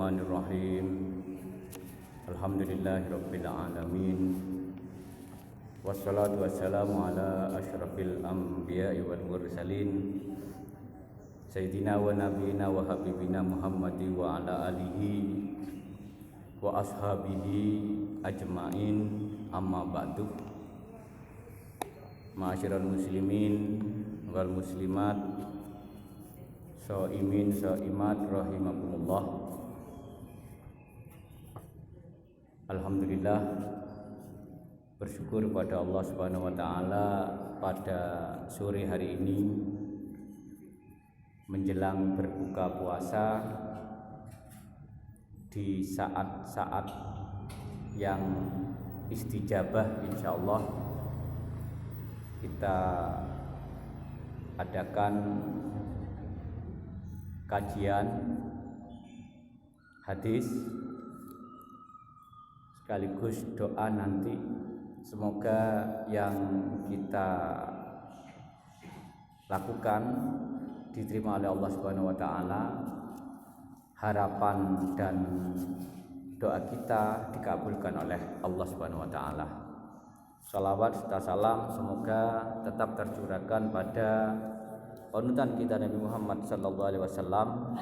Bismillahirrahmanirrahim. Alhamdulillahirabbil alamin. Wassalatu wassalamu ala asyrafil anbiya'i wal mursalin Sayyidina wa nabiyina wa habibina Muhammadi wa ala alihi wa ashabihi ajma'in, amma ba'du. Ma'asyiral muslimin wal muslimat, shaimin shaimat rahimakumullah. Alhamdulillah, bersyukur pada Allah Subhanahu wa taala pada sore hari ini menjelang berbuka puasa di saat-saat yang istijabah, insyaallah kita adakan kajian hadis sekaligus doa nanti. Semoga yang kita lakukan diterima oleh Allah Subhanahu wa taala. Harapan dan doa kita dikabulkan oleh Allah Subhanahu wa taala. Salawat serta salam semoga tetap tercurahkan pada panutan kita Nabi Muhammad sallallahu alaihi wasallam.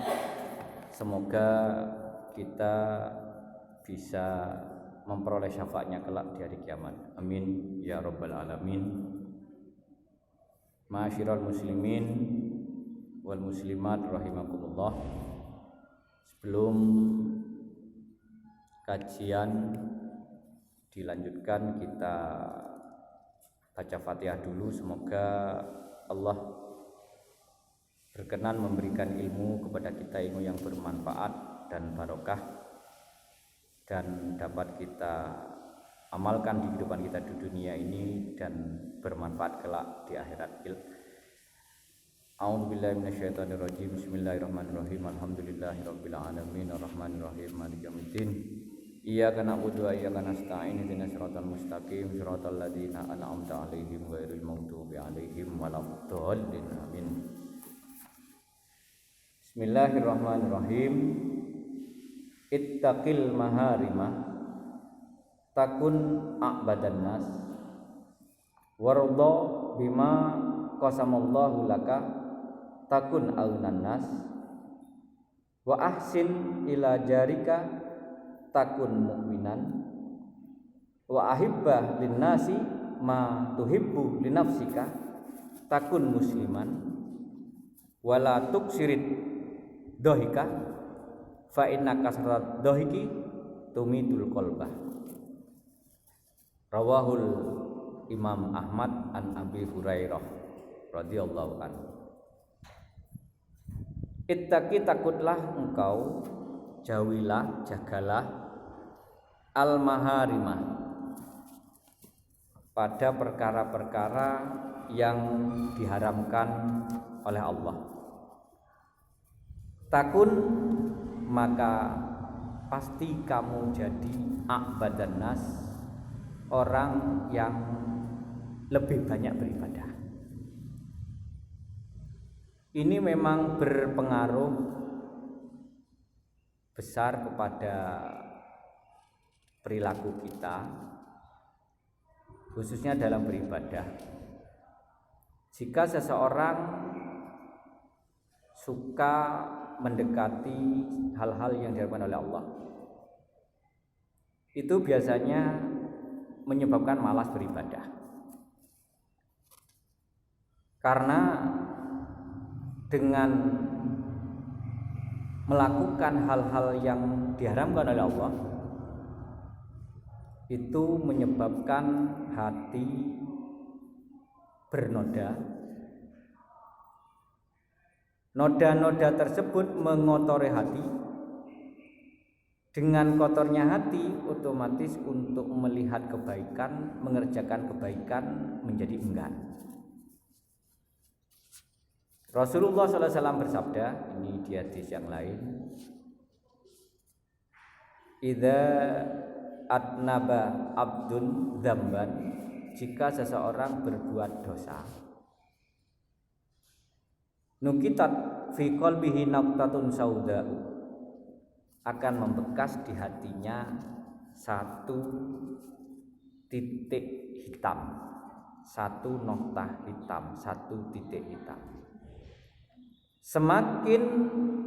Semoga kita bisa memperoleh syafaatnya kelak di hari kiamat. Amin ya rabbal alamin. Ma'asyiral muslimin wal muslimat rahimakumullah. Sebelum kajian dilanjutkan, kita baca Fatihah dulu. Semoga Allah berkenan memberikan ilmu kepada kita, ilmu yang bermanfaat dan barokah, dan dapat kita amalkan di kehidupan kita di dunia ini dan bermanfaat kelak di akhirat. A'udzubillahi minasyaitonirrajim. Bismillahirrahmanirrahim. Alhamdulillahirabbil alamin arrahmanirrahim maliki yaumiddin. Iyyaka na'budu wa iyyaka nasta'in. Ihdinas siratal mustaqim siratal ladzina an'amta 'alaihim ghairil maghdubi 'alaihim waladdallin. Amin. Bismillahirrahmanirrahim. Ittaqil maharimah takun a'badan nas warda bima qasamallahu laka takun aunan nas wa ahsin ila jarika takun mu'minan wa ahibbah linnasi ma tuhibbu linafsika takun musliman wala tuksirid dohika fa inna kasrat dohiki tumitul qalbah. Rawahul Imam Ahmad an Abi Hurairah radhiyallahu anhu. Ittaqi, takutlah engkau, jauhilah, jagalah al-maharimah, pada perkara-perkara yang diharamkan oleh Allah. Takun, maka pasti kamu jadi a'badan nas, orang yang lebih banyak beribadah. Ini memang berpengaruh besar kepada perilaku kita, khususnya dalam beribadah. Jika seseorang suka mendekati hal-hal yang dilakukan oleh Allah, itu biasanya menyebabkan malas beribadah. Karena dengan melakukan hal-hal yang diharamkan oleh Allah, itu menyebabkan hati bernoda. Noda-noda tersebut mengotori hati. Dengan kotornya hati, otomatis untuk melihat kebaikan, mengerjakan kebaikan menjadi enggan. Rasulullah SAW bersabda, ini di hadis yang lain, idza atnaba abdun dzamban, jika seseorang berbuat dosa, nukitat fi qalbihi naqtatun sauda, akan membekas di hatinya satu titik hitam, satu noktah hitam, satu titik hitam. Semakin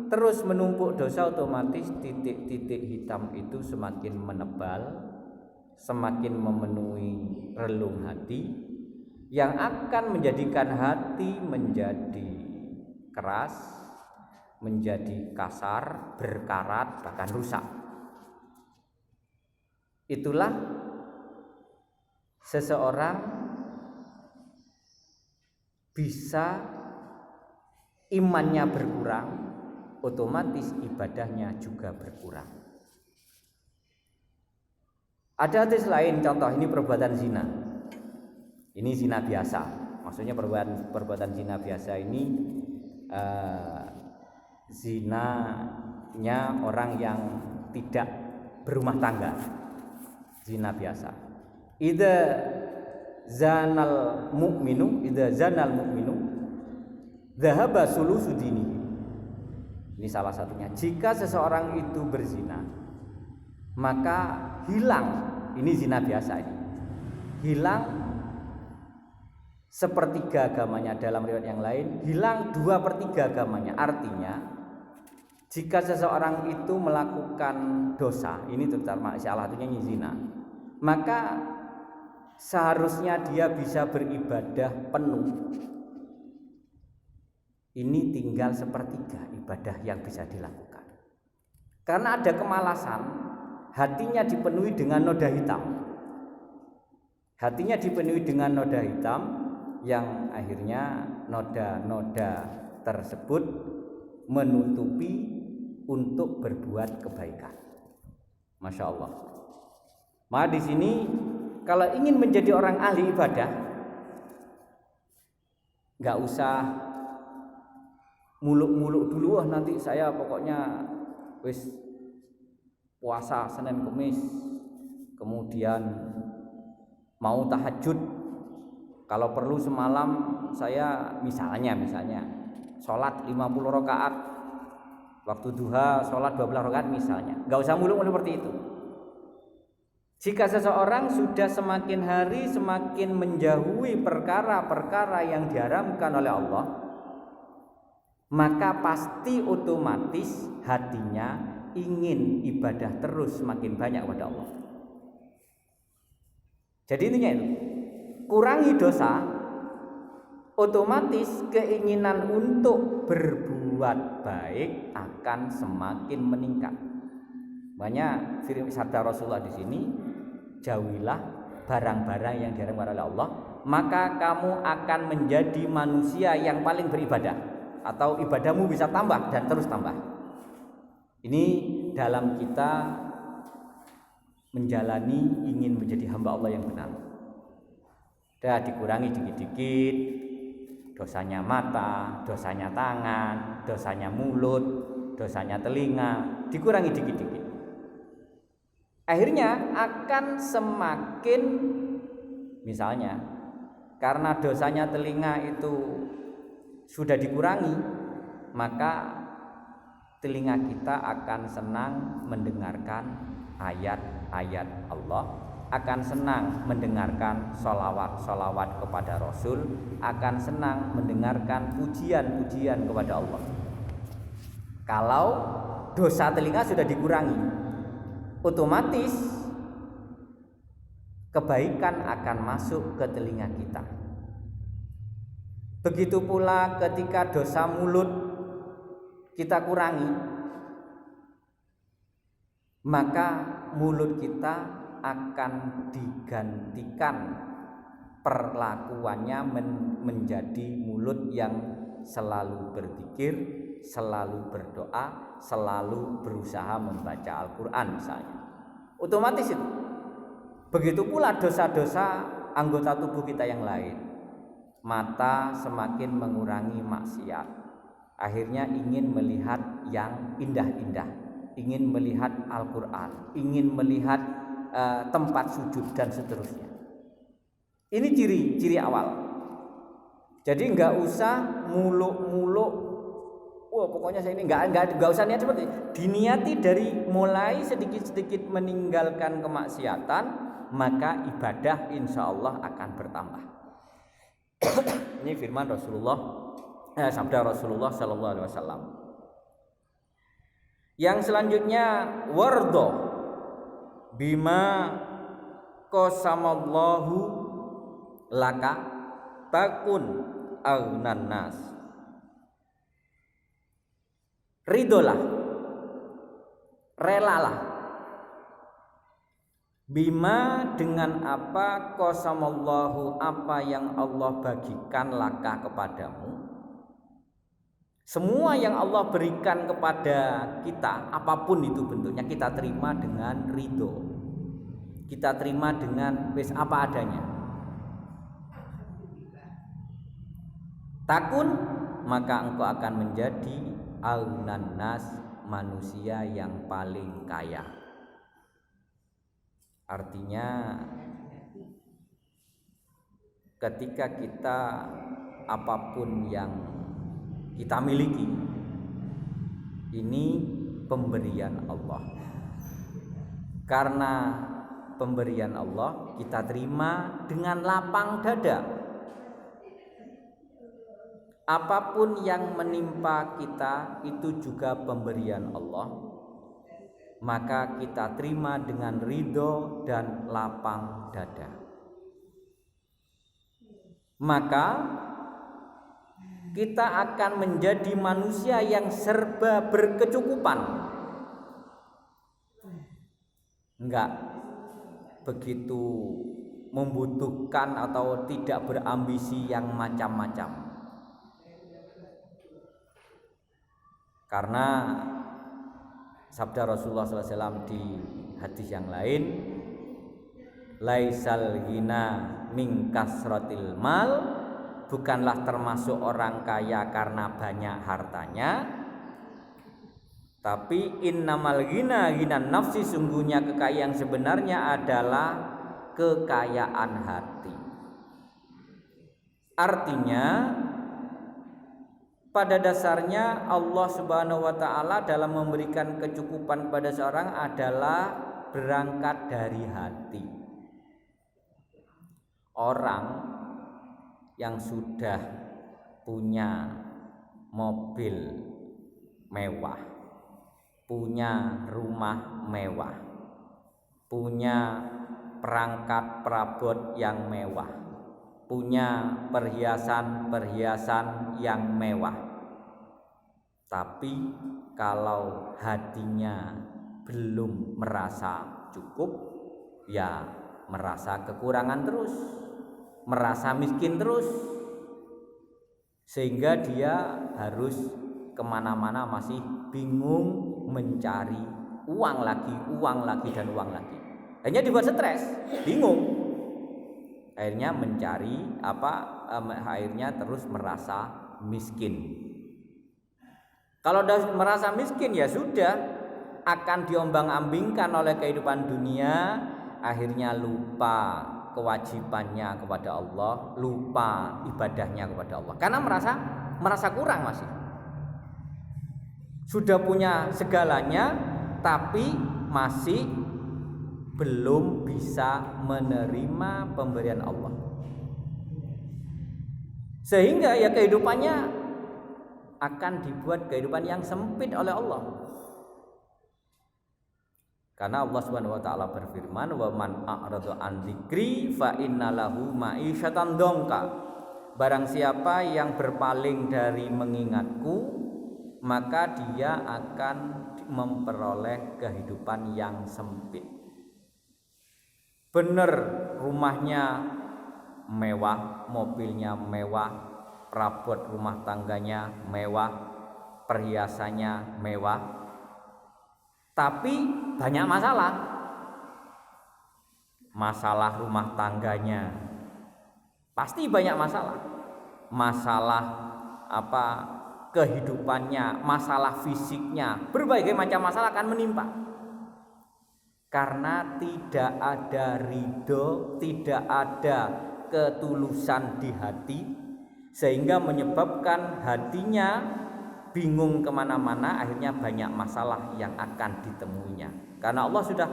terus menumpuk dosa, otomatis titik-titik hitam itu semakin menebal, semakin memenuhi relung hati, yang akan menjadikan hati menjadi keras, menjadi kasar, berkarat, bahkan rusak. Itulah seseorang bisa imannya berkurang, otomatis ibadahnya juga berkurang. Ada hadis lain, contoh ini perbuatan zina. Ini zina biasa. Maksudnya perbuatan zina biasa ini zinanya orang yang tidak berumah tangga. Zina biasa. Idza zanal mu'minu dhahaba sulusu dinihi. Ini salah satunya. Jika seseorang itu berzina, maka hilang, ini zina biasa ini, hilang sepertiga agamanya. Dalam riwayat yang lain, hilang 2/3 agamanya. Artinya, jika seseorang itu melakukan dosa, ini terutama salah satunya zina, maka seharusnya dia bisa beribadah penuh. Ini tinggal sepertiga ibadah yang bisa dilakukan. Karena ada kemalasan, hatinya dipenuhi dengan noda hitam. Hatinya dipenuhi dengan noda hitam, yang akhirnya noda-noda tersebut menutupi untuk berbuat kebaikan. Masya Allah. Maka di sini kalau ingin menjadi orang ahli ibadah, nggak usah muluk-muluk dulu, nanti saya pokoknya wis puasa Senin Kamis, kemudian mau tahajud, kalau perlu semalam saya misalnya sholat 50 rakaat, waktu duha sholat 12 rakaat misalnya. Nggak usah muluk-muluk seperti itu. Jika seseorang sudah semakin hari semakin menjauhi perkara-perkara yang diharamkan oleh Allah, maka pasti otomatis hatinya ingin ibadah terus semakin banyak kepada Allah. Jadi intinya itu, kurangi dosa, otomatis keinginan untuk berbuat baik akan semakin meningkat. Banyak firman sabda Rasulullah di sini, jauhilah barang-barang yang diharamkan oleh Allah, maka kamu akan menjadi manusia yang paling beribadah, atau ibadahmu bisa tambah dan terus tambah. Ini dalam kita menjalani ingin menjadi hamba Allah yang benar. Dah dikurangi dikit-dikit, dosanya mata, dosanya tangan, dosanya mulut, dosanya telinga, dikurangi dikit-dikit. Akhirnya akan semakin, misalnya karena dosanya telinga itu sudah dikurangi, maka telinga kita akan senang mendengarkan ayat-ayat Allah, akan senang mendengarkan sholawat kepada Rasul, akan senang mendengarkan pujian-pujian kepada Allah. Kalau dosa telinga sudah dikurangi, otomatis kebaikan akan masuk ke telinga kita. Begitu pula ketika dosa mulut kita kurangi, maka mulut kita akan digantikan perlakuannya menjadi mulut yang selalu berzikir, selalu berdoa, selalu berusaha membaca Al-Quran misalnya. Otomatis itu. Begitu pula dosa-dosa anggota tubuh kita yang lain. Mata semakin mengurangi maksiat, akhirnya ingin melihat yang indah-indah, ingin melihat Al-Quran, ingin melihat tempat sujud dan seterusnya. Ini ciri awal. Jadi nggak usah muluk-muluk Wah, pokoknya saya ini enggak usah niat seperti itu. Diniati dari mulai sedikit-sedikit meninggalkan kemaksiatan, maka ibadah insya Allah akan bertambah. Ini firman Rasulullah, sabda Rasulullah Sallallahu Alaihi Wasallam. Yang selanjutnya, wardo bima qasamallahu laka takun aghnan nas. Ridolah, relalah, bima dengan apa qasamallahu apa yang Allah bagikan laka kepadamu. Semua yang Allah berikan kepada kita, apapun itu bentuknya, kita terima dengan ridho. Kita terima dengan wis apa adanya. Takun, maka engkau akan menjadi aghnan nas, manusia yang paling kaya. Artinya ketika kita apapun yang kita miliki, ini pemberian Allah. Karena pemberian Allah kita terima dengan lapang dada. Apapun yang menimpa kita itu juga pemberian Allah, maka kita terima dengan ridho dan lapang dada. Maka kita akan menjadi manusia yang serba berkecukupan. Enggak begitu membutuhkan atau tidak berambisi yang macam-macam. Karena sabda Rasulullah SAW di hadis yang lain, laisal ghina min kasratil mal, bukanlah termasuk orang kaya karena banyak hartanya, tapi innamal ghina ghinan nafsi, sungguhnya kekayaan sebenarnya adalah kekayaan hati. Artinya pada dasarnya Allah Subhanahu wa taala dalam memberikan kecukupan pada seorang adalah berangkat dari hati. Orang yang sudah punya mobil mewah, punya rumah mewah, punya perangkat perabot yang mewah, punya perhiasan-perhiasan yang mewah, tapi kalau hatinya belum merasa cukup, ya merasa kekurangan terus, merasa miskin terus, sehingga dia harus kemana-mana masih bingung mencari uang lagi dan uang lagi. Akhirnya dibuat stres, bingung. Akhirnya mencari akhirnya terus merasa miskin. Kalau sudah merasa miskin, ya sudah akan diombang-ambingkan oleh kehidupan dunia, akhirnya lupa kewajibannya kepada Allah, lupa ibadahnya kepada Allah, karena merasa kurang. Masih sudah punya segalanya, tapi masih belum bisa menerima pemberian Allah, sehingga ya kehidupannya akan dibuat kehidupan yang sempit oleh Allah. Karena Allah Subhanahu wa taala berfirman, "Wa man a'rada an dzikri fa innalahu ma'isyatan dongka." Barang siapa yang berpaling dari mengingatku, maka dia akan memperoleh kehidupan yang sempit. Benar, rumahnya mewah, mobilnya mewah, perabot rumah tangganya mewah, perhiasannya mewah, tapi banyak masalah rumah tangganya, pasti banyak masalah kehidupannya, masalah fisiknya, berbagai macam masalah akan menimpa, karena tidak ada ridho, tidak ada ketulusan di hati, sehingga menyebabkan hatinya bingung kemana-mana, akhirnya banyak masalah yang akan ditemuinya. Karena Allah sudah,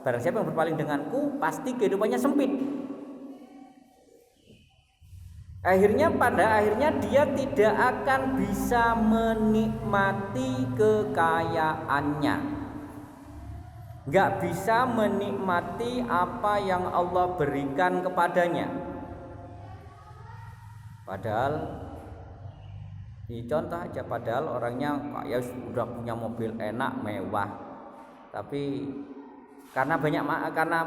barang siapa yang berpaling denganku pasti kehidupannya sempit. Pada akhirnya dia tidak akan bisa menikmati kekayaannya, nggak bisa menikmati apa yang Allah berikan kepadanya. Padahal ini contoh aja, padahal orangnya ya sudah punya mobil enak mewah, tapi karena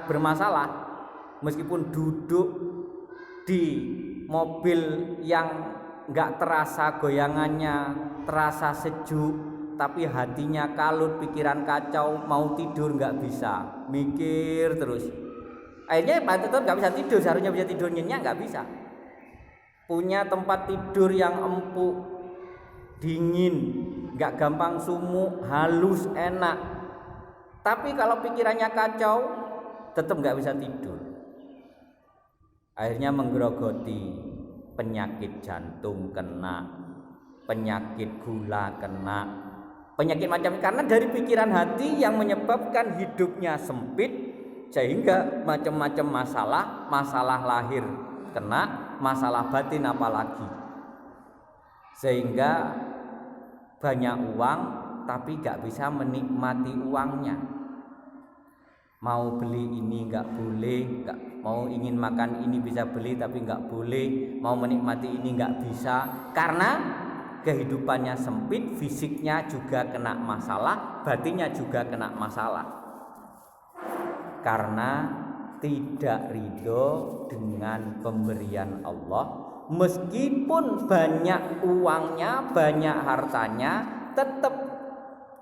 bermasalah, meskipun duduk di mobil yang nggak terasa goyangannya, terasa sejuk, tapi hatinya kalut, pikiran kacau, mau tidur nggak bisa, mikir terus. Akhirnya tetap nggak bisa tidur, seharusnya bisa tidur nyenyak nggak bisa. Punya tempat tidur yang empuk, dingin, nggak gampang sumuk, halus, enak. Tapi kalau pikirannya kacau, tetap nggak bisa tidur. Akhirnya menggerogoti, penyakit jantung kena, penyakit gula kena, penyakit macam, karena dari pikiran hati yang menyebabkan hidupnya sempit, sehingga macam-macam masalah lahir kena, masalah batin apalagi, sehingga banyak uang tapi gak bisa menikmati uangnya. Mau beli ini nggak boleh, mau ingin makan ini bisa beli tapi nggak boleh, mau menikmati ini nggak bisa, karena kehidupannya sempit, fisiknya juga kena masalah, batinnya juga kena masalah, karena tidak ridho dengan pemberian Allah. Meskipun banyak uangnya, banyak hartanya, tetap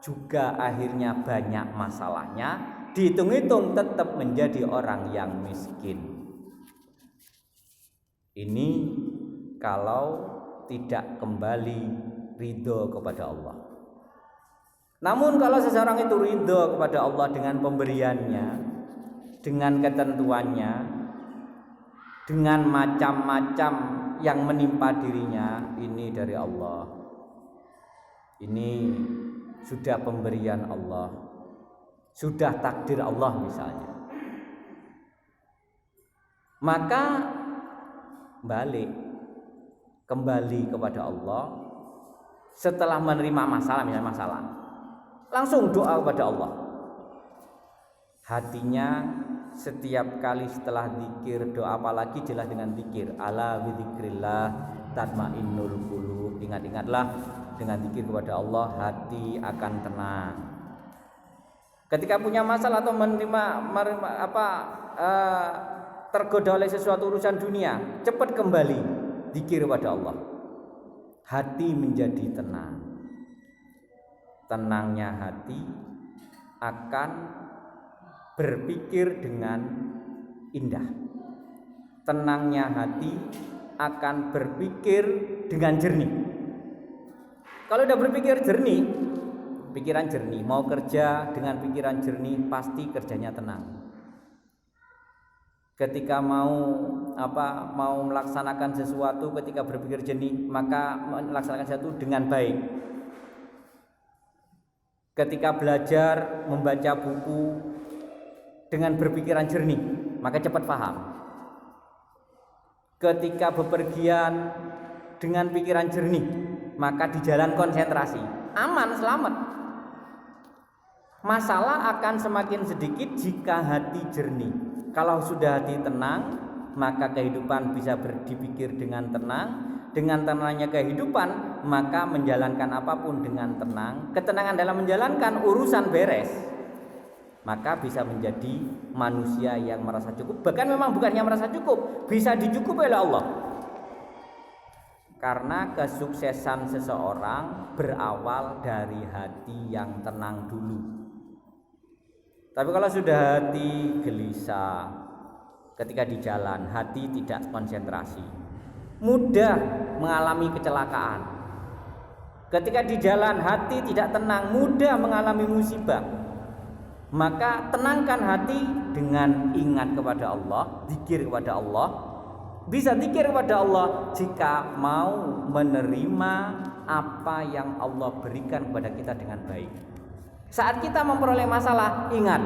juga akhirnya banyak masalahnya. Dihitung-hitung tetap menjadi orang yang miskin. Ini kalau tidak kembali ridho kepada Allah. Namun kalau seseorang itu ridho kepada Allah dengan pemberiannya, dengan ketentuannya, dengan macam-macam yang menimpa dirinya, ini dari Allah, ini sudah pemberian Allah, sudah takdir Allah misalnya, maka kembali kepada Allah. Setelah menerima masalah, misalnya masalah, langsung doa kepada Allah. Hatinya setiap kali setelah zikir, doa apalagi jelas dengan zikir, ala bidzikrillah tatmainnul qulub. Ingat-ingatlah, dengan zikir kepada Allah hati akan tenang. Ketika punya masalah atau tergoda oleh sesuatu urusan dunia, cepat kembali zikir kepada Allah. Hati menjadi tenang. Tenangnya hati akan berpikir dengan indah. Tenangnya hati akan berpikir dengan jernih. Kalau udah berpikir jernih, pikiran jernih, mau kerja dengan pikiran jernih, pasti kerjanya tenang. Ketika mau melaksanakan sesuatu, ketika berpikir jernih, maka melaksanakan sesuatu dengan baik. Ketika belajar, membaca buku dengan berpikiran jernih, maka cepat paham. Ketika bepergian dengan pikiran jernih, maka di jalan konsentrasi, aman, selamat. Masalah akan semakin sedikit jika hati jernih. Kalau sudah hati tenang, maka kehidupan bisa dipikir dengan tenang. Dengan tenangnya kehidupan, maka menjalankan apapun dengan tenang. Ketenangan dalam menjalankan urusan beres, maka bisa menjadi manusia yang merasa cukup. Bahkan memang bukannya merasa cukup, bisa dicukupi oleh Allah. Karena kesuksesan seseorang berawal dari hati yang tenang dulu. Tapi kalau sudah hati gelisah, ketika di jalan hati tidak konsentrasi, mudah mengalami kecelakaan. Ketika di jalan hati tidak tenang, mudah mengalami musibah. Maka tenangkan hati dengan ingat kepada Allah, zikir kepada Allah, Bisa zikir kepada Allah jika mau menerima apa yang Allah berikan kepada kita dengan baik. Saat kita memperoleh masalah, ingat,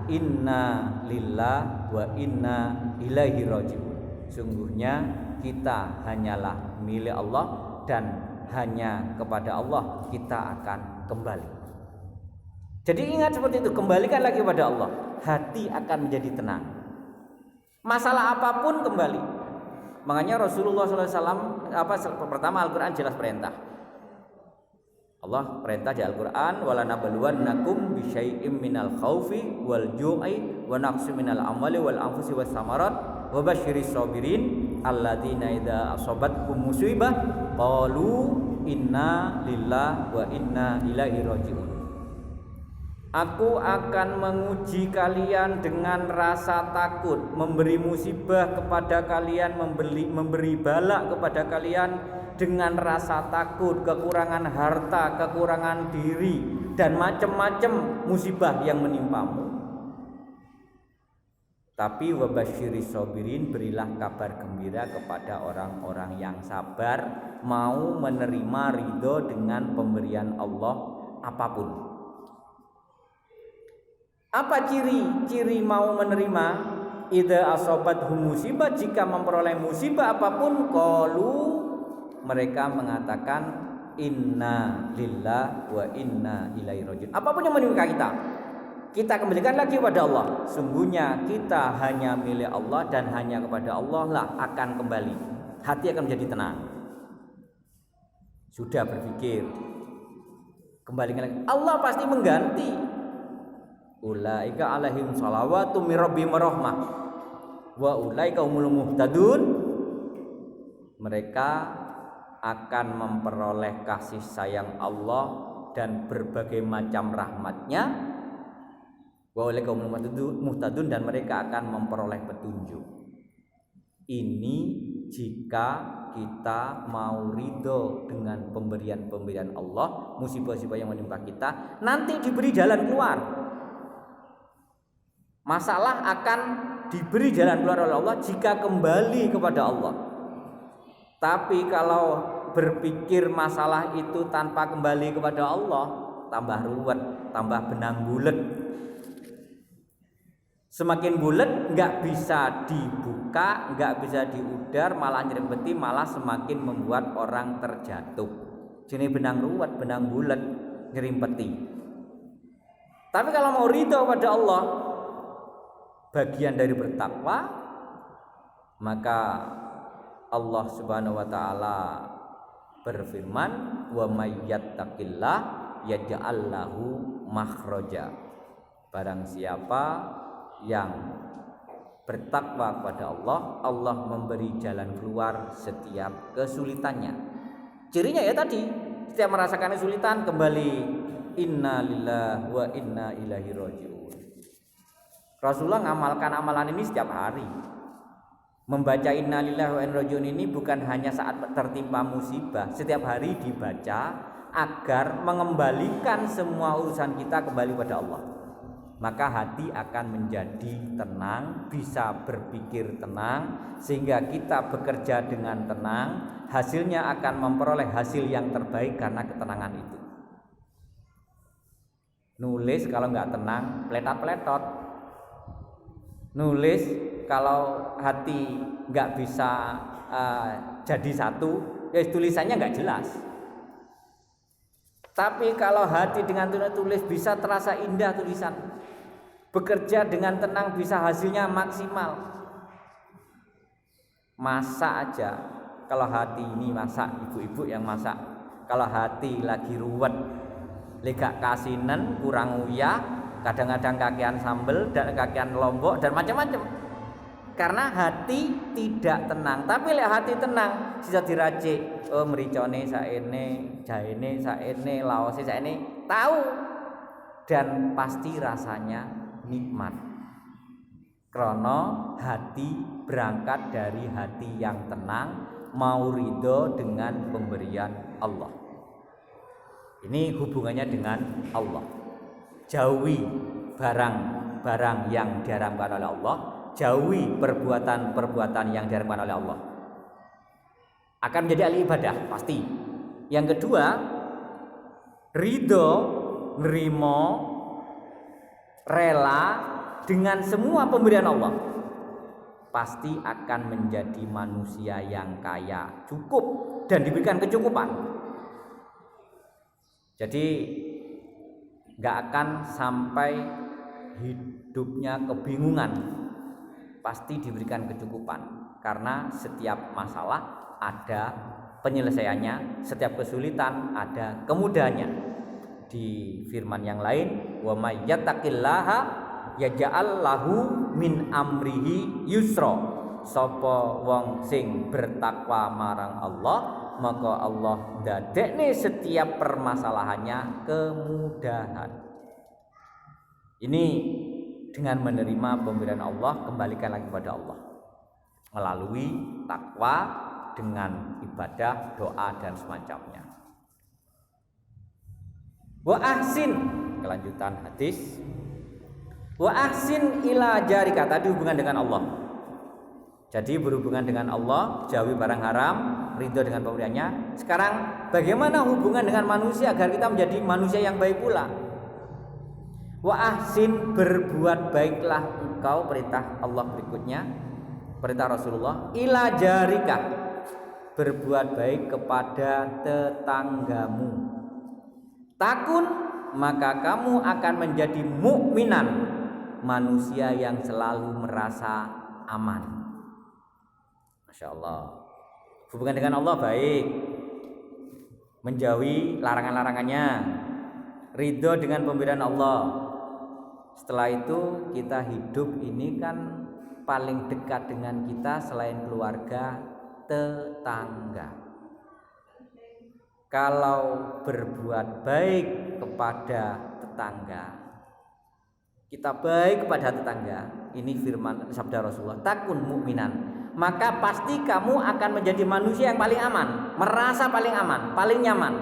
inna lillah wa inna ilaihi rajiun. Sungguhnya kita hanyalah milik Allah dan hanya kepada Allah kita akan kembali. Jadi ingat seperti itu, kembalikan lagi kepada Allah. Hati akan menjadi tenang. Masalah apapun kembali. Makanya Rasulullah SAW pertama Al-Quran jelas perintah. Allah perintah di Al-Quran, wala nabluwannakum bisyai'im minal khaufi wal ju'i wa naqsi minal amwali wal anfusi was samarat wa basyiris sabirin alladzina idza asabatkum musibah qalu inna lillahi wa inna ilaihi rajiun. Aku akan menguji kalian dengan rasa takut, memberi musibah kepada kalian, memberi bala kepada kalian dengan rasa takut, kekurangan harta, kekurangan diri, dan macam-macam musibah yang menimpamu. Tapi wabasyiris sabirin, berilah kabar gembira kepada orang-orang yang sabar, mau menerima ridho dengan pemberian Allah apapun. Apa ciri mau menerima? Idza asabathum musibah, jika memperoleh musibah apapun, qalu, mereka mengatakan inna lillahi wa inna ilaihi rajiun. Apapun yang menimpa kita kembalikan lagi kepada Allah. Sungguhnya kita hanya milik Allah dan hanya kepada Allah lah akan kembali. Hati akan menjadi tenang. Sudah berpikir, kembalikan lagi. Allah pasti mengganti. Ulaika alaihim salawatu mir rabbihim rahmah wa ulaika humul muhtadun. Mereka akan memperoleh kasih sayang Allah dan berbagai macam rahmatnya. Wa ulaika humul muhtadun, dan mereka akan memperoleh petunjuk. Ini jika kita mau ridho dengan pemberian Allah, musibah-musibah yang menimpa kita, nanti diberi jalan keluar. Masalah akan diberi jalan keluar oleh Allah jika kembali kepada Allah. Tapi kalau berpikir masalah itu tanpa kembali kepada Allah, tambah ruwet, tambah benang bulet. Semakin bulet, nggak bisa dibuka, nggak bisa diudar, malah nyerempeti, malah semakin membuat orang terjatuh. Jadi benang ruwet, benang bulet, nyerimpeti. Tapi kalau mau ridho pada Allah, bagian dari bertakwa, maka Allah Subhanahu wa taala berfirman, wa may yattaqillah yaj'al lahu makhraja. Barang siapa yang bertakwa kepada Allah, Allah memberi jalan keluar setiap kesulitannya. Cirinya ya tadi, setiap merasakan kesulitan kembali inna lillahi wa inna ilaihi rajiun. Rasulullah ngamalkan amalan ini setiap hari. Membaca inna lillahi wa inna ilaihi rajiun ini bukan hanya saat tertimpa musibah, setiap hari dibaca agar mengembalikan semua urusan kita kembali pada Allah. Maka hati akan menjadi tenang, bisa berpikir tenang, sehingga kita bekerja dengan tenang, hasilnya akan memperoleh hasil yang terbaik karena ketenangan itu. Nulis kalau nggak tenang, peletot-peletot. Nulis kalau hati nggak bisa jadi satu, ya tulisannya nggak jelas. Tapi kalau hati dengan tulis bisa terasa indah tulisan. Bekerja dengan tenang bisa hasilnya maksimal. Masak aja, kalau hati ini masak, ibu-ibu yang masak. Kalau hati lagi ruwet, legak kasinan, kurang uyah, kadang-kadang kakean sambel dan kakean lombok dan macam-macam. Karena hati tidak tenang. Tapi lek hati tenang, bisa diracik. Oh mericone saene, jaene saene, laose saene, tahu. Dan pasti rasanya nikmat. Krono hati berangkat dari hati yang tenang, mau ridho dengan pemberian Allah. Ini hubungannya dengan Allah. Jauhi barang-barang yang diharamkan oleh Allah, jauhi perbuatan-perbuatan yang diharamkan oleh Allah. Akan menjadi ahli ibadah pasti. Yang kedua, ridho, nerimo, rela dengan semua pemberian Allah, pasti akan menjadi manusia yang kaya, cukup dan diberikan kecukupan. Jadi nggak akan sampai hidupnya kebingungan, pasti diberikan kecukupan, karena setiap masalah ada penyelesaiannya, setiap kesulitan ada kemudahannya. Di firman yang lain, wa may yattaqillaha yaj'al lahu min amrihi yusra. Sapa wong sing bertakwa marang Allah, maka Allah ndadekne setiap permasalahannya kemudahan. Ini dengan menerima pemberian Allah, kembalikan lagi kepada Allah melalui takwa dengan ibadah, doa dan semacamnya. Wa ahsin, kelanjutan hadis. Wa ahsin ila jarika, tadi hubungan dengan Allah. Jadi berhubungan dengan Allah, jauhi barang haram, ridho dengan pemberiannya. Sekarang bagaimana hubungan dengan manusia agar kita menjadi manusia yang baik pula? Wa ahsin, berbuat baiklah engkau, perintah Allah berikutnya, perintah Rasulullah, ila jarika, berbuat baik kepada tetanggamu. Takun, maka kamu akan menjadi mukminan, manusia yang selalu merasa aman. Masya Allah. Hubungan dengan Allah baik, menjauhi larangan-larangannya, ridho dengan pemberian Allah. Setelah itu kita hidup ini kan paling dekat dengan kita selain keluarga, tetangga. Kalau berbuat baik kepada tetangga, kita baik kepada tetangga, ini firman sabda Rasulullah, takun mukminan, maka pasti kamu akan menjadi manusia yang paling aman, merasa paling aman, paling nyaman.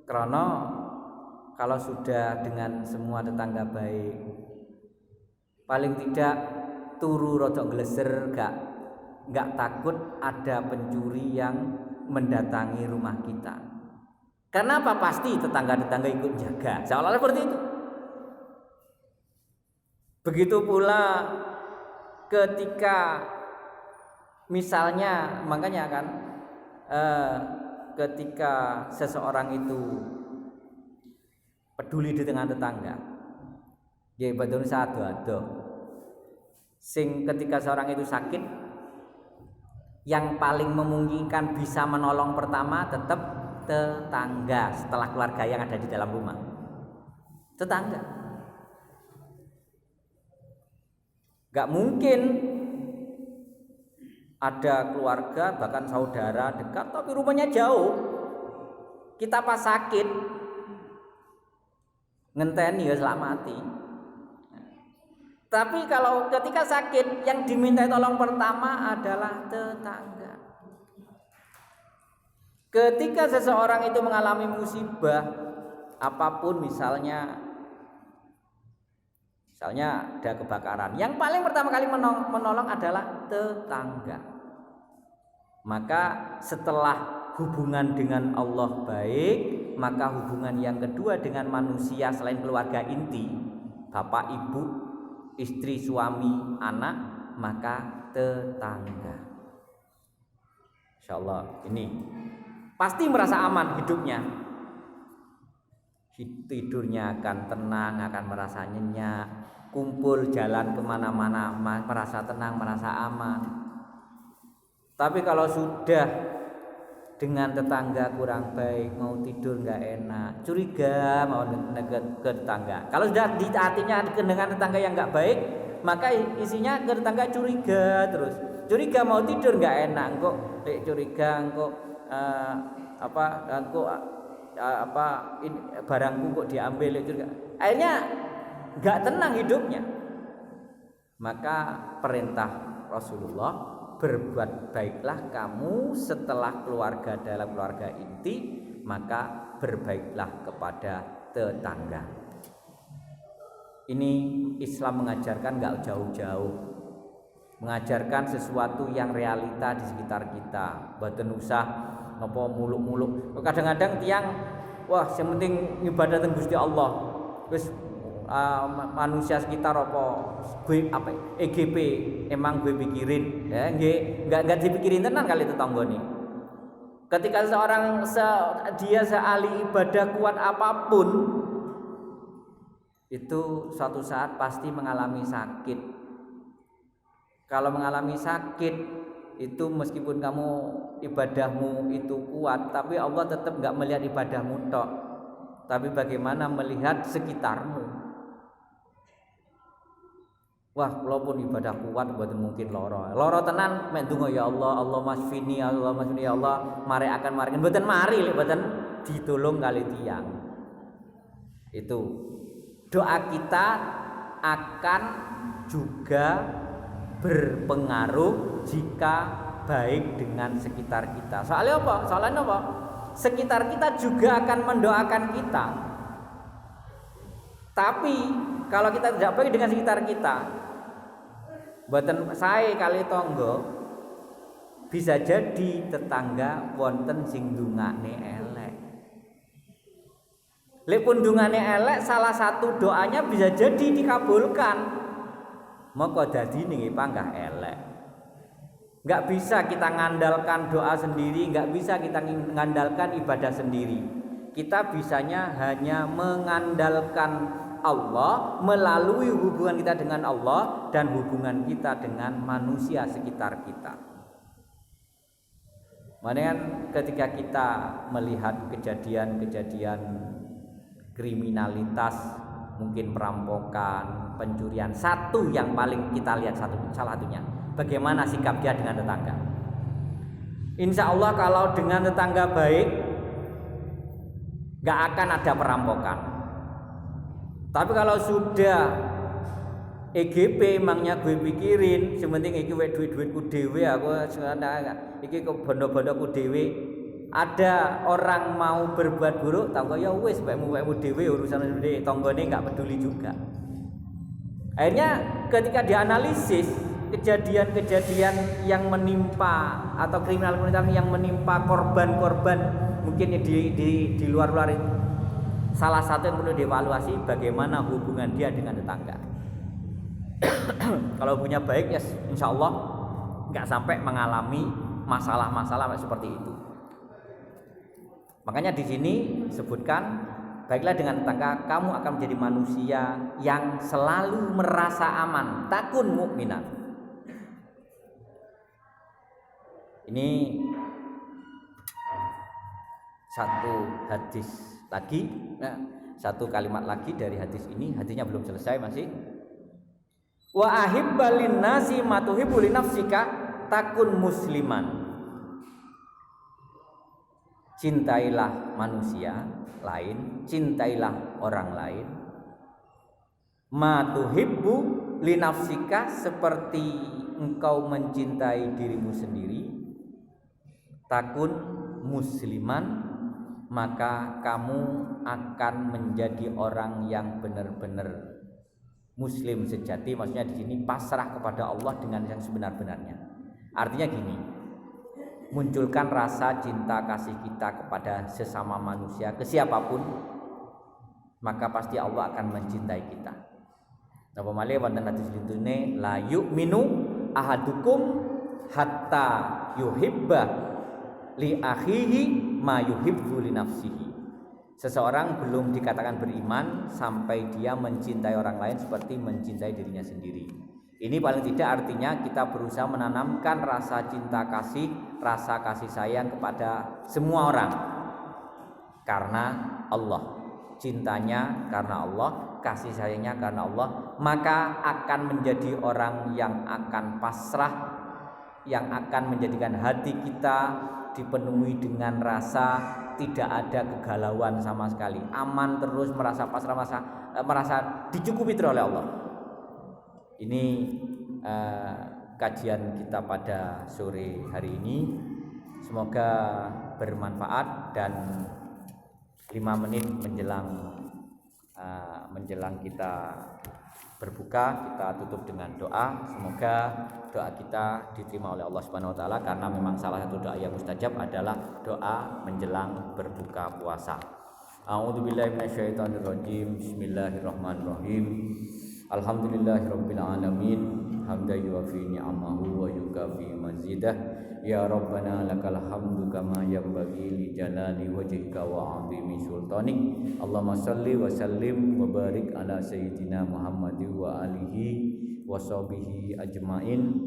Karena kalau sudah dengan semua tetangga baik, paling tidak turu rodok gleser, nggak takut ada pencuri yang mendatangi rumah kita. Karena apa? Pasti tetangga-tetangga ikut jaga, seolah-olah seperti itu. Begitu pula ketika misalnya, makanya kan ketika seseorang itu peduli dengan tetangga, ya betul satu-satu. Sing ketika seorang itu sakit, yang paling memungkinkan bisa menolong pertama tetap tetangga setelah keluarga yang ada di dalam rumah. Tetangga. Gak mungkin ada keluarga bahkan saudara dekat tapi rumahnya jauh. Kita pas sakit ngenteni ya selamati. Tapi kalau ketika sakit yang diminta tolong pertama adalah tetangga. Ketika seseorang itu mengalami musibah apapun, misalnya ada kebakaran, yang paling pertama kali menolong adalah tetangga. Maka setelah hubungan dengan Allah baik, maka hubungan yang kedua dengan manusia selain keluarga inti, bapak, ibu, istri, suami, anak, maka tetangga. Insyaallah ini pasti merasa aman hidupnya. Tidurnya akan tenang, akan merasa nyenyak, kumpul jalan kemana-mana merasa tenang, merasa aman. Tapi kalau sudah dengan tetangga kurang baik, mau tidur nggak enak, curiga mau ke tetangga. Kalau sudah di hatinya dengan tetangga yang nggak baik, maka isinya ke tetangga curiga terus. Curiga mau tidur nggak enak, kok curiga kok barangku kok diambil, curiga. Akhirnya nggak tenang hidupnya. Maka perintah Rasulullah, berbuat baiklah kamu setelah keluarga dalam keluarga inti, maka berbaiklah kepada tetangga. Ini Islam mengajarkan nggak jauh-jauh, mengajarkan sesuatu yang realita di sekitar kita. Boten usah napa muluk-muluk. Kadang-kadang tiang wah yang penting ibadah teng Gusti Allah. Wis manusia sekitar EGP emang gue pikirin ya nggak dipikirin tenan kali tetanggane. Ketika seorang dia seahli ibadah kuat apapun, itu suatu saat pasti mengalami sakit. Kalau mengalami sakit itu meskipun kamu ibadahmu itu kuat, tapi Allah tetap nggak melihat ibadahmu tok, tapi bagaimana melihat sekitarmu. Wah, walaupun ibadah kuat mboten mungkin loro tenan mek ndonga ya Allah, Allah masfini, Allah masfini ya Allah, mari akan mari mboten mari lek mboten ditulung kali tiyang. Itu doa kita akan juga berpengaruh jika baik dengan sekitar kita. Soalnya apa? Sekitar kita juga akan mendoakan kita. Tapi kalau kita tidak baik dengan sekitar kita, mboten sae kali tangga, bisa jadi tetangga wonten sing ndungane elek. Lek pun ndungane elek, salah satu doanya bisa jadi dikabulkan. Maka dadine panggah elek. Enggak bisa kita ngandalkan doa sendiri, enggak bisa kita ngandalkan ibadah sendiri. Kita bisanya hanya mengandalkan Allah melalui hubungan kita dengan Allah dan hubungan kita dengan manusia sekitar kita. Makanya ketika kita melihat kejadian-kejadian kriminalitas, mungkin perampokan, pencurian, satu yang paling kita lihat salah satunya, bagaimana sikap dia dengan tetangga. Insya Allah kalau dengan tetangga baik, gak akan ada perampokan. Tapi kalau sudah EGP emangnya gue pikirin, sementing iki duit-duitku dhewe, aku iki kok bondo-bondoku dhewe. Ada orang mau berbuat buruk, tangga ya wis wekmu dhewe urusan dhewe, tanggane enggak peduli juga. Akhirnya ketika dianalisis kejadian-kejadian yang menimpa atau kriminal-kriminal yang menimpa korban-korban mungkin di luar-luar itu, salah satu yang perlu dievaluasi bagaimana hubungan dia dengan tetangga. Kalau punya baik ya insya Allah nggak sampai mengalami masalah-masalah seperti itu. Makanya di sini sebutkan baiklah dengan tetangga kamu akan menjadi manusia yang selalu merasa aman, takun mukminah. Ini satu hadis lagi, satu kalimat lagi dari hadis ini. Hadisnya belum selesai masih. Wa ahibbalin nasi matuhibbu li nafsika takun musliman. Cintailah manusia lain, cintailah orang lain. Matuhibbu li nafsika, seperti engkau mencintai dirimu sendiri. Takun musliman, maka kamu akan menjadi orang yang benar-benar muslim sejati. Maksudnya di sini pasrah kepada Allah dengan yang sebenar-benarnya. Artinya gini, munculkan rasa cinta kasih kita kepada sesama manusia, ke siapapun, maka pasti Allah akan mencintai kita. Napa malih wonten hadis ditune la yu'minu ahadukum hatta yuhibba li akhihi ma yuhibbu li nafsihi. Seseorang belum dikatakan beriman sampai dia mencintai orang lain seperti mencintai dirinya sendiri. Ini paling tidak artinya kita berusaha menanamkan rasa cinta kasih, rasa kasih sayang kepada semua orang karena Allah. Cintanya karena Allah, kasih sayangnya karena Allah, maka akan menjadi orang yang akan pasrah, yang akan menjadikan hati kita dipenuhi dengan rasa tidak ada kegalauan sama sekali, aman terus, merasa pasrah, merasa dicukupi terus oleh Allah. Ini kajian kita pada sore hari ini, semoga bermanfaat. Dan 5 menit menjelang kita berbuka kita tutup dengan doa. Semoga doa kita diterima oleh Allah Subhanahu wa taala, karena memang salah satu doa yang mustajab adalah doa menjelang berbuka puasa. A'udzubillahi minasyaitonirrajim. Bismillahirrahmanirrahim. Alhamdulillahirabbil alamin. Hamdan yuwafi ni'amahu wa yukafi mazidah. Ya Rabbana lakal hamdu kama yanbaghi li jalali wajhika wa 'azimi sultanik. Allahumma shalli wa sallim wa barik ala sayyidina Muhammadin wa alihi wa sahbihi ajmain.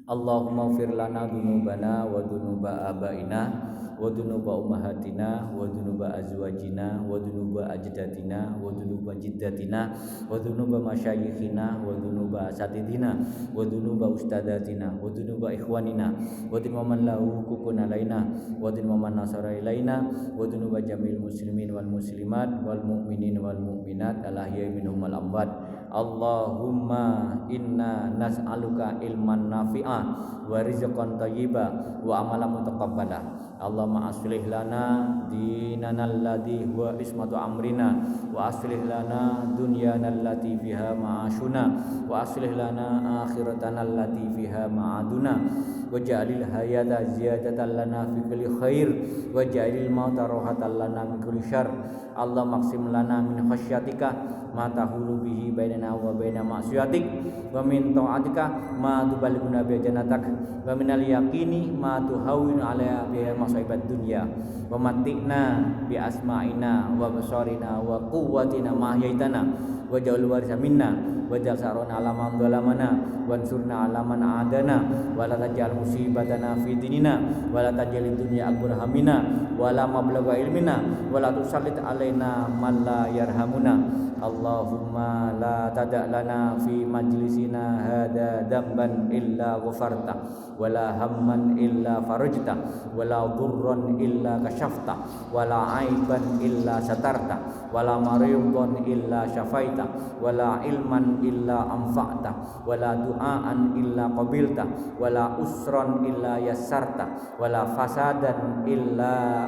Allahumma ighfir lana dzunubana wa dzunuba abaina wa dzunuba ummahatina wa dzunuba azwajina wa dzunuba ajdadina wa dzunuba jiddatina wa dzunuba masyayikhina wa dzunuba asatidina wa dzunuba ustadatina wa dzunuba ikhwanina wa dzunuba man lahu hukukun alaina wa dzunuba man nasara ilaina wa dzunuba jamil muslimin wal muslimat wal mu'minin wal mu'minat al ahya'i minhum wal amwat. Allahumma inna nas'aluka ilman nafi'a wa rizqan thayyiba wa amalan mutaqabbala. Allahumma aslih lana dinana alladhi huwa ismatu amrina wa aslih lana dunyana allati fiha ma'ashuna wa aslih lana akhiratana allati fiha ma'aduna waj'alil hayata ziyadatan lana fi kulli khair waj'alil mauta rahatan lana min kulli syarr. Allahumma aqsim lana min khasyatika ma tahulu bihi bainana wa baina ma'siyatik wa min ta'atika ma tuballighuna bi jannatak wa minal yaqini ma tuhawwinu 'alaina bihi masaibat dunya wa matikna bi asma'ina wa basarina wa quwwatina ma ahyaitana wa ja'al warisa minna wa ja'al sarana 'ala man zalamana wansurna 'ala man 'adana wa la taj'al musibatana fi dinina wa la taj'al dunya akbar hamina wa la mablagha ilmina wa la tusallit 'alaina man la yarhamuna. Allahumma la tada' lana fi majlisina hada damban illa ghafarta wala hamman illa farajta wala dhurran illa kashafta wala aiban illa satarta wala maridan illa syafaita wala ilman illa anfa'ta wala du'aan illa qabilta wala usran illa yassarta wala fasadan illa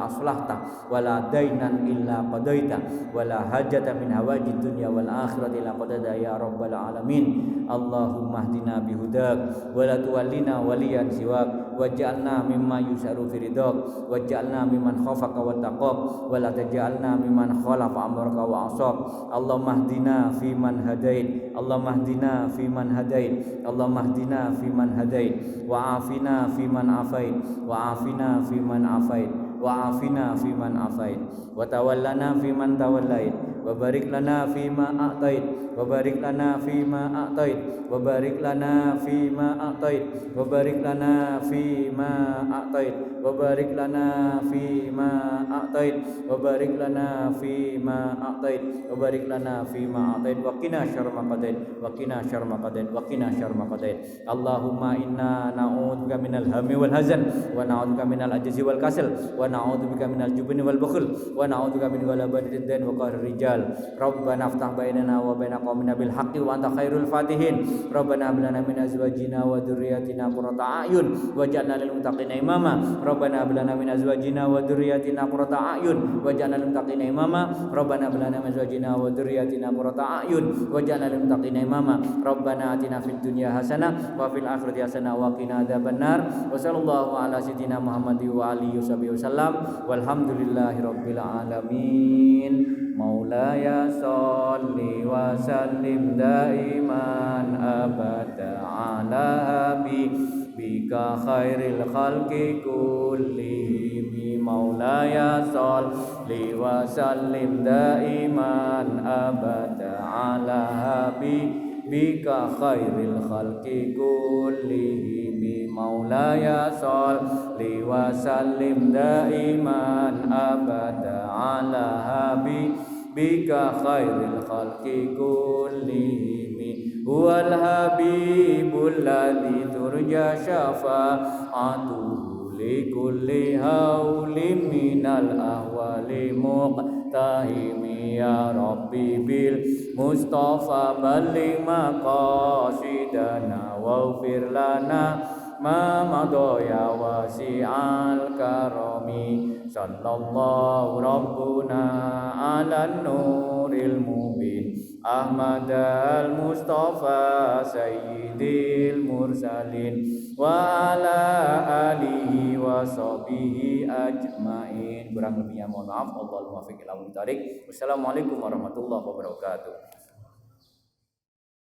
aslahta wala dainan illa qadaita wala hajata min hawajid dunya wal akhirati illa qadada ya rabbal alamin. Allahumma hdina bihudak wa la tuwallina waliyan siwak waj'alna mimma yusaru fi ridaq waj'alna mimman khafaka wa taqab wa la taj'alna mimman khalafa amraka wa asab. Allahumma hdina fi man hadait Allahumma hdina fi man hadait Allahumma hdina fi man hadait wa afina fi man afait wa afina fi man afait wa afina fi man afait wa tawallana fi man tawallait wa barik lana fi ma a'tait wa barik lana fi ma a'tait wa barik lana fi ma a'tait wa barik lana fi ma a'tait wa barik lana fi ma a'tait wa barik lana fi ma a'tait wa barik lana fi ma a'tait wa qina syarra ma qadait wa qina syarra ma qadait wa qina syarra ma qadait. Allahumma inna na'udzubika minal hammi wal hazan wa na'udzubika minal ajzi wal kasal wa na'udzubika minal jubni wal bukhl wa na'udzubika min ghalabati ad-dain wa qahri rijal. Rabbana iftah bainana wa baina qaumina bil haqqi wa anta khairul fatihin. Rabbana hab lana min azwajina wa dhurriyyatina qurrata a'yun waj'alna lil muttaqina imama. Rabbana hab lana min azwajina wa dhurriyyatina qurrata a'yun waj'alna lil muttaqina imama. Rabbana hab lana min azwajina wa dhurriyyatina qurrata a'yun waj'alna lil muttaqina imama. Rabbana atina fid dunya hasanah wa fil akhirati hasanah wa qina adzabannar. Wa sallallahu ala sayyidina Muhammadin wa alihi wasallam walhamdulillahi rabbil alamin. Maulaya sholli wa sallim daiman abada ala habibika khairil khalqi kullihim. Maulaya sholli wa sallim daiman abada ala habibika khairil khalqi kullihim. Maulaya sholli wa sallim daiman abada ala habibika khairil khalqi kullihim. Huwal habibul ladzi turja syafa'atuhu li kulli haulin minal ahwali muqtahimi. Ya Rabbi bil Mustafa balligh maqasidana waghfir lana ma madaya wasi'al karami. Sallallahu rabbuna ala nuril mubin Ahmad al-Mustafa Sayyidil Mursalin wa ala alihi wa sahbihi ajmain. Kurang lebihnya mohon maaf. Wallahul muwaffiq ila aqwamit thoriq. Wassalamualaikum warahmatullahi wabarakatuh.